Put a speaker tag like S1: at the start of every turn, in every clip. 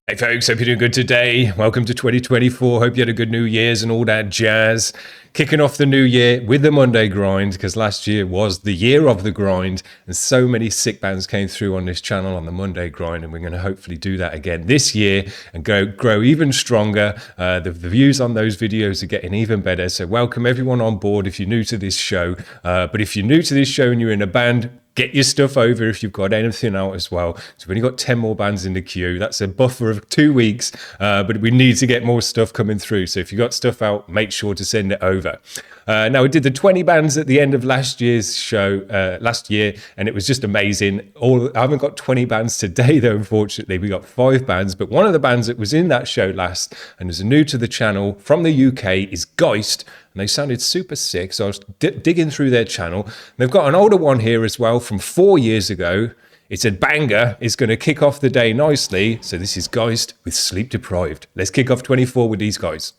S1: Hey folks, hope you're doing good today. Welcome to 2024. Hope you had a good New Year's and all that jazz. Kicking off the new year with the Monday grind, because last year was the year of the grind and so many sick bands came through on this channel on the Monday grind, and we're going to hopefully do that again this year and grow even stronger. The views on those videos are getting even better, so welcome everyone on board if you're new to this show. But if you're new to this show and you're in a band, get your stuff over if you've got anything out as well. So we've only got 10 more bands in the queue. That's a buffer of 2 weeks, but we need to get more stuff coming through. So if you've got stuff out, make sure to send it over. Now, we did the 20 bands at the end of last year's show, last year, and it was just amazing. I haven't got 20 bands today, though, unfortunately. We got 5 bands, but one of the bands that was in that show last and is new to the channel from the UK is GEIST. And they sounded super sick, so I was digging through their channel. They've got an older one here as well from 4 years ago. It's a banger. It's going to kick off the day nicely. So this is GEIST with Sleep Deprived. Let's kick off 24 with these guys.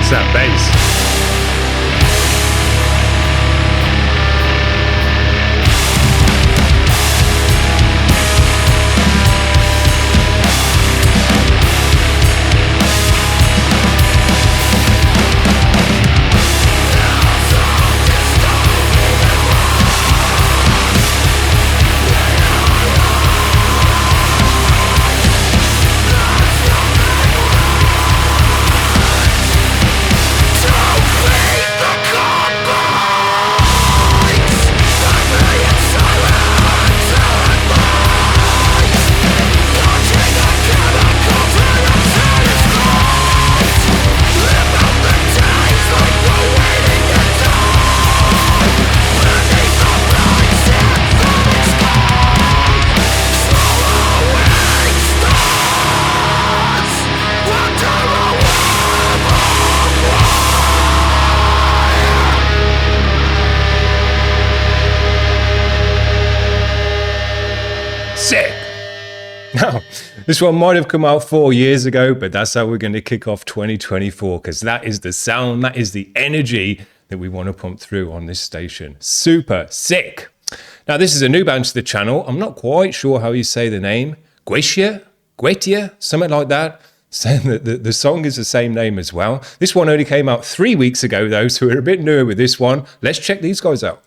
S1: That bass. Sick. Now, this one might have come out 4 years ago, but that's how we're going to kick off 2024, because that is the sound, that is the energy that we want to pump through on this station. Super sick. Now, this is a new band to the channel. I'm not quite sure how you say the name. Goetia, something like that. Saying that the song is the same name as well. This one only came out 3 weeks ago, though, so we're a bit newer with this one. Let's check these guys out.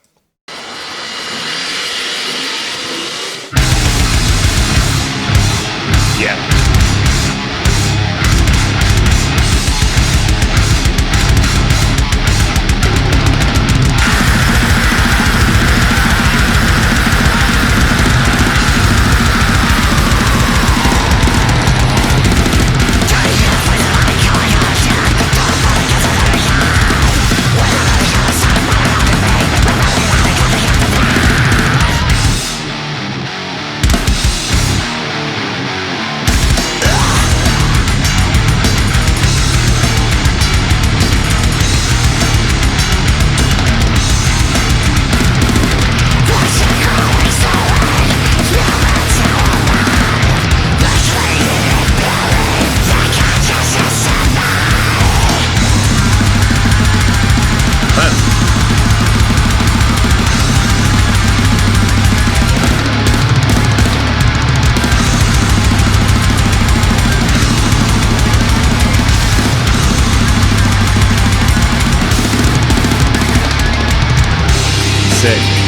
S1: sick.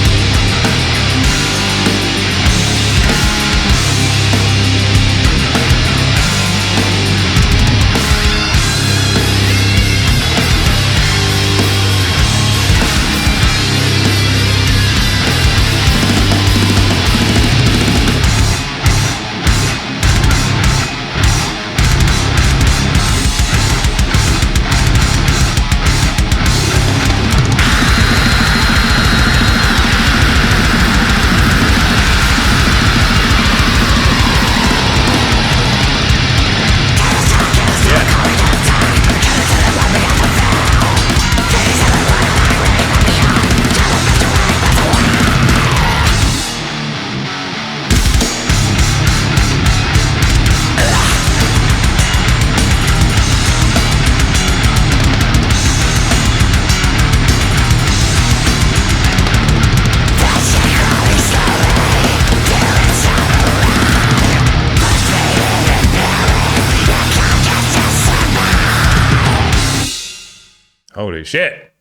S1: Holy shit.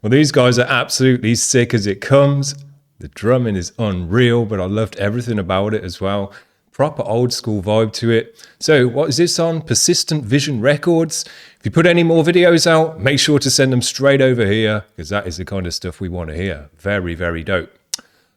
S1: Well, these guys are absolutely sick as it comes. The drumming is unreal, but I loved everything about it as well. Proper old school vibe to it. So what is this on? Persistent Vision Records. If you put any more videos out, make sure to send them straight over here, because that is the kind of stuff we want to hear. Very, very dope.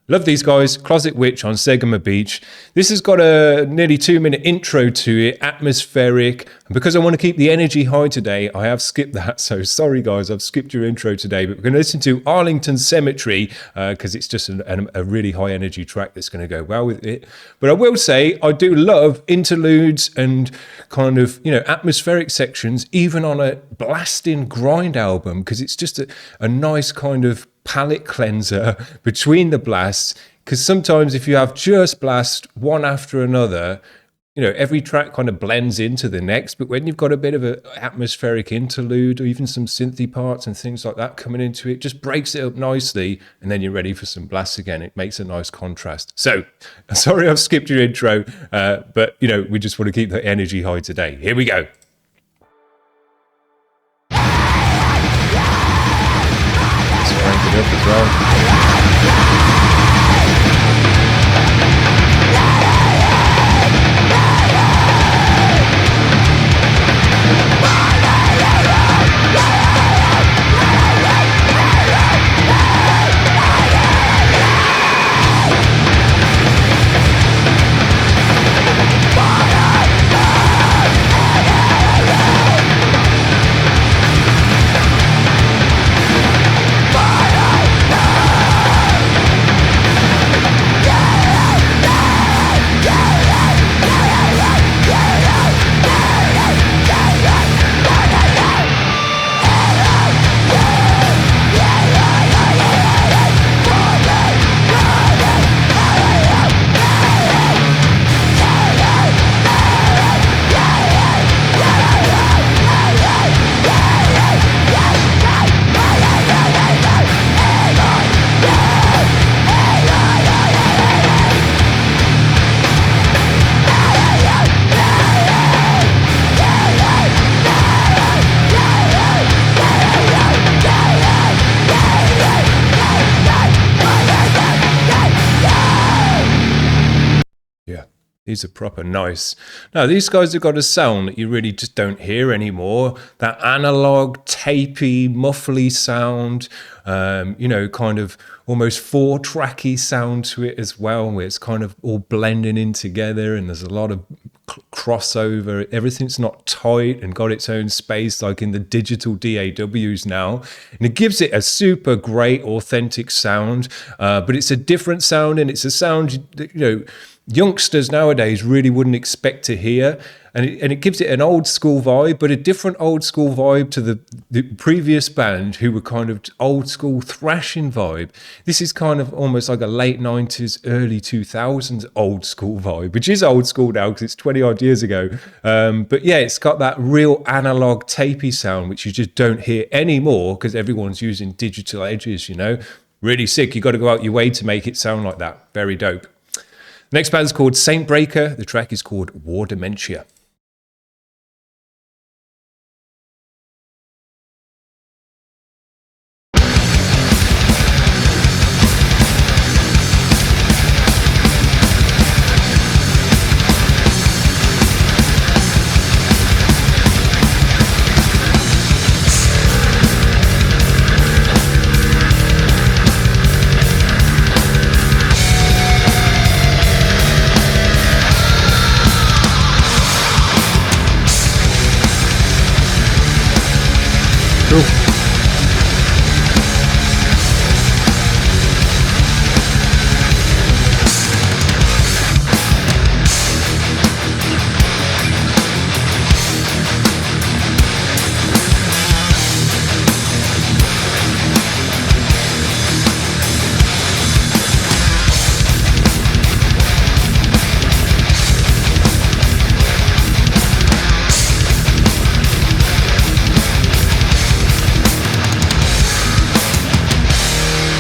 S1: Love these guys. Closet Witch on Segama Beach. This has got a nearly 2-minute intro to it, atmospheric. And because I want to keep the energy high today, I have skipped that. So sorry guys, I've skipped your intro today, but we're going to listen to Arlington Cemetery because it's just a really high energy track that's going to go well with it. But I will say I do love interludes and kind of, you know, atmospheric sections, even on a blasting grind album, because it's just a nice kind of palette cleanser between the blasts, because sometimes if you have just blast one after another, you know, every track kind of blends into the next, but when you've got a bit of an atmospheric interlude or even some synthy parts and things like that coming into it, just breaks it up nicely, and then you're ready for some blasts again. It makes a nice contrast. So sorry I've skipped your intro, but you know, we just want to keep the energy high today. Here we go. Crank it up as well. These are proper nice. Now, these guys have got a sound that you really just don't hear anymore. That analog, tapey, muffly sound, you know, kind of almost 4-tracky sound to it as well, where it's kind of all blending in together and there's a lot of crossover. Everything's not tight and got its own space like in the digital DAWs now. And it gives it a super great, authentic sound, but it's a different sound, and it's a sound that, you know, youngsters nowadays really wouldn't expect to hear, and it gives it an old school vibe, but a different old school vibe to the previous band who were kind of old school thrashing vibe. This is kind of almost like a late 90s, early 2000s old school vibe, which is old school now because it's 20 odd years ago. But yeah, it's got that real analog tapey sound, which you just don't hear anymore because everyone's using digital edges, you know. Really sick. You got to go out your way to make it sound like that. Very dope. Next band's called SAINTBREAKER. The track is called War Dementia. Cool.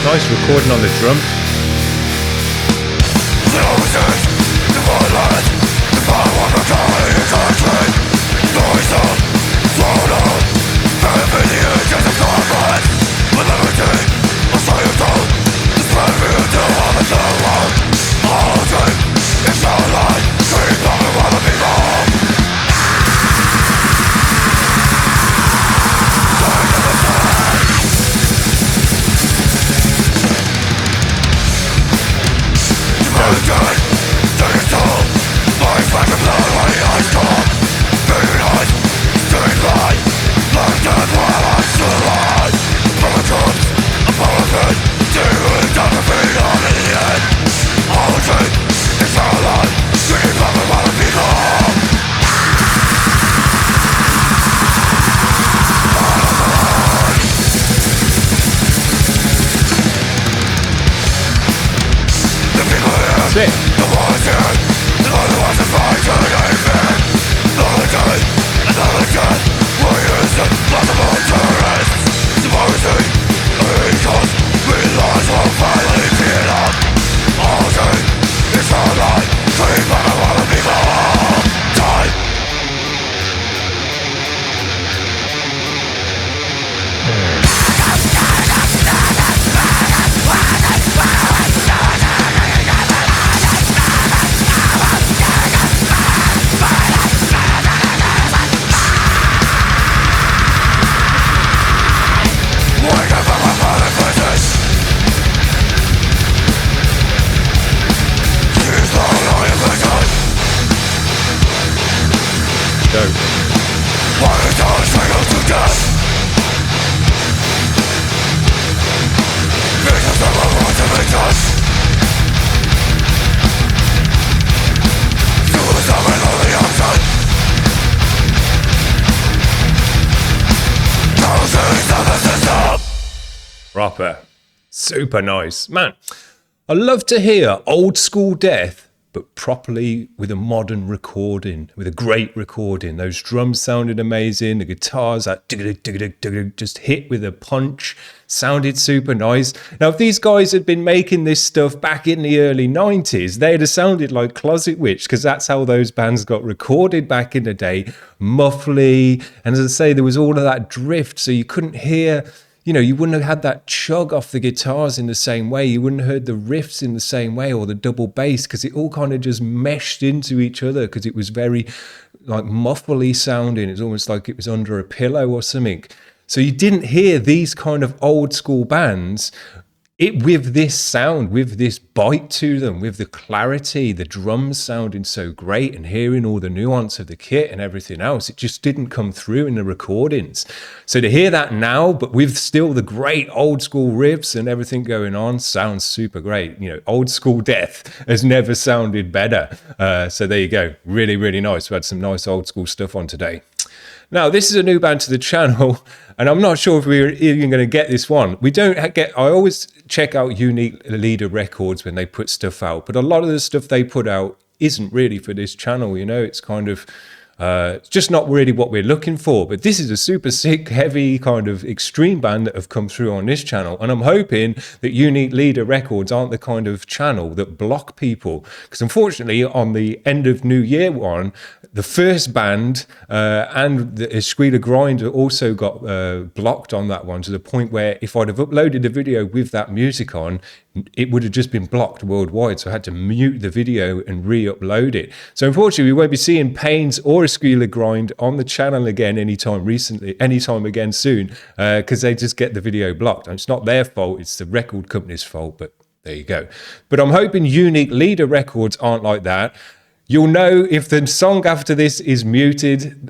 S1: Nice recording on the drum. That's it. Proper. Super nice. Man, I love to hear old school death, but properly with a modern recording, with a great recording. Those drums sounded amazing. The guitars, that just hit with a punch, sounded super nice. Now, if these guys had been making this stuff back in the early 90s, they'd have sounded like Closet Witch, because that's how those bands got recorded back in the day. Muffly. And as I say, there was all of that drift, so you couldn't hear... You know, you wouldn't have had that chug off the guitars in the same way. You wouldn't have heard the riffs in the same way, or the double bass, because it all kind of just meshed into each other, because it was very like muffly sounding. It's almost like it was under a pillow or something. So you didn't hear these kind of old school bands with this sound, with this bite to them, with the clarity, the drums sounding so great, and hearing all the nuance of the kit and everything else. It just didn't come through in the recordings. So to hear that now, but with still the great old school riffs and everything going on, sounds super great. You know, old school death has never sounded better. So there you go. Really, really nice. We had some nice old school stuff on today. Now, this is a new band to the channel, and I'm not sure if we're even going to get this one. I always check out Unique Leader Records when they put stuff out, but a lot of the stuff they put out isn't really for this channel. You know, it's kind of just not really what we're looking for. But this is a super sick, heavy kind of extreme band that have come through on this channel, and I'm hoping that Unique Leader Records aren't the kind of channel that block people, because unfortunately on the end of New Year one, the first band and the Squealer Grind also got blocked on that one, to the point where if I'd have uploaded the video with that music on, it would have just been blocked worldwide. So I had to mute the video and re-upload it. So unfortunately, we won't be seeing Pains or a Squealer Grind on the channel again anytime again soon, because they just get the video blocked. And it's not their fault, it's the record company's fault, but there you go. But I'm hoping Unique Leader Records aren't like that. You'll know if the song after this is muted,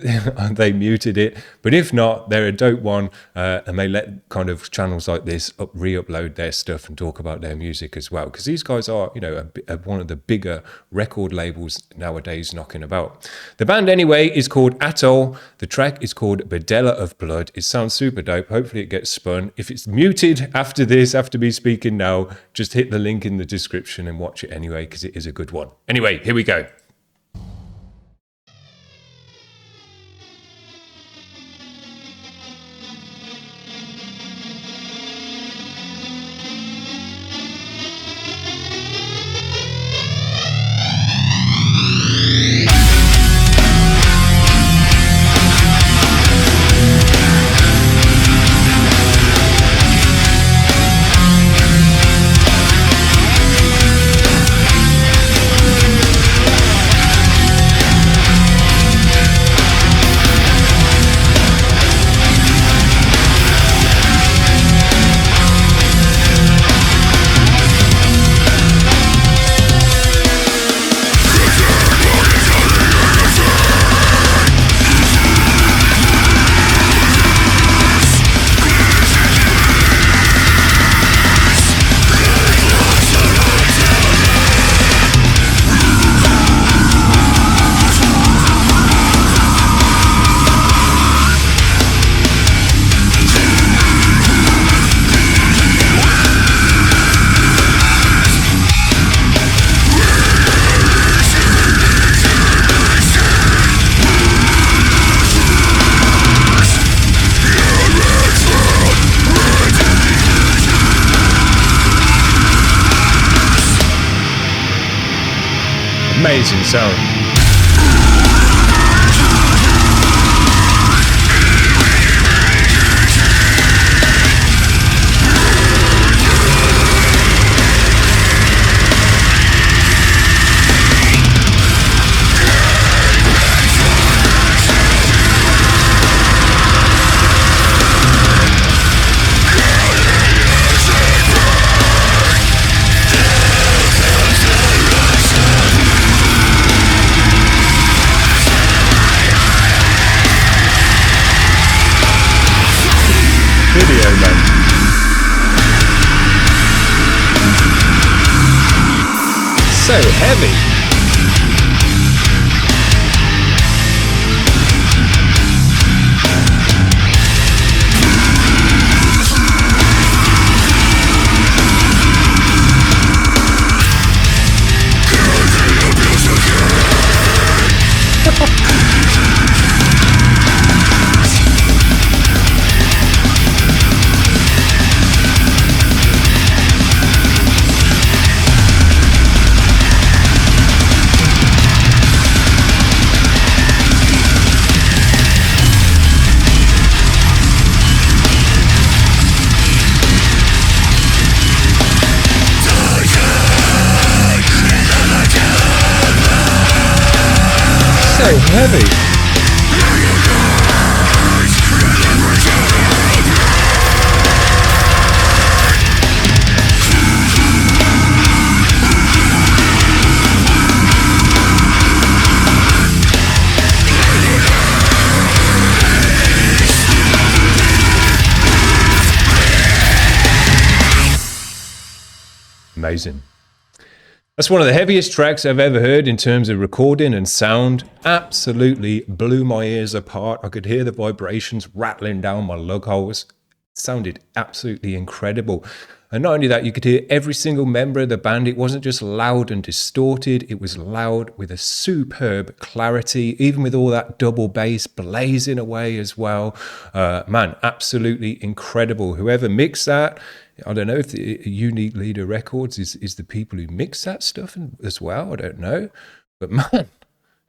S1: they muted it. But if not, they're a dope one, and they let kind of channels like this re-upload their stuff and talk about their music as well. Because these guys are, one of the bigger record labels nowadays knocking about. The band anyway is called Atoll. The track is called Berdella of Blood. It sounds super dope. Hopefully it gets spun. If it's muted after this, after me speaking now, just hit the link in the description and watch it anyway, because it is a good one. Anyway, here we go. Amazing sound. Video, man. So heavy. So heavy. Amazing. That's one of the heaviest tracks I've ever heard in terms of recording and sound. Absolutely blew my ears apart. I could hear the vibrations rattling down my lug holes. It sounded absolutely incredible. And not only that, you could hear every single member of the band. It wasn't just loud and distorted. It was loud with a superb clarity, even with all that double bass blazing away as well. Man, absolutely incredible. Whoever mixed that, I don't know if the Unique Leader Records is the people who mix that stuff as well. I don't know. But man,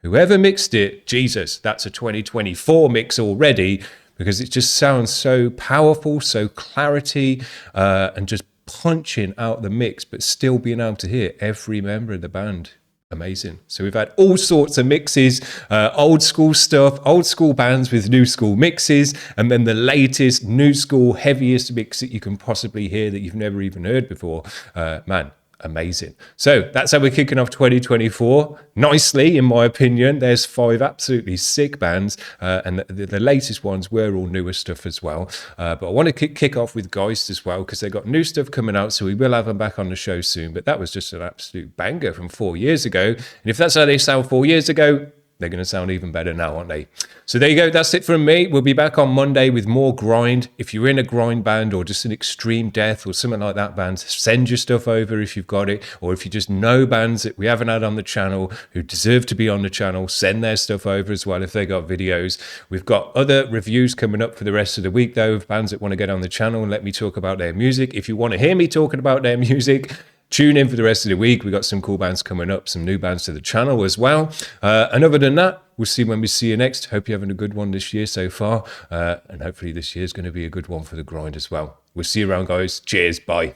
S1: whoever mixed it, Jesus, that's a 2024 mix already, because it just sounds so powerful, so clarity, and just punching out the mix, but still being able to hear every member of the band. Amazing. So we've had all sorts of mixes, old school stuff, old school bands with new school mixes, and then the latest new school, heaviest mix that you can possibly hear that you've never even heard before. Man, amazing. So that's how we're kicking off 2024 nicely, in my opinion. There's 5 absolutely sick bands, and the latest ones were all newer stuff as well. But I want to kick off with GEIST as well, because they've got new stuff coming out, so we will have them back on the show soon. But that was just an absolute banger from 4 years ago. And if that's how they sound 4 years ago, they're going to sound even better now, aren't they? So there you go. That's it from me. We'll be back on Monday with more grind. If you're in a grind band or just an extreme death or something like that band, send your stuff over if you've got it. Or if you just know bands that we haven't had on the channel who deserve to be on the channel, send their stuff over as well if they got videos. We've got other reviews coming up for the rest of the week, though, of bands that want to get on the channel and let me talk about their music. If you want to hear me talking about their music, tune in for the rest of the week. We got some cool bands coming up, some new bands to the channel as well. And other than that, we'll see when we see you next. Hope you're having a good one this year so far. And hopefully this year is going to be a good one for the grind as well. We'll see you around, guys. Cheers. Bye.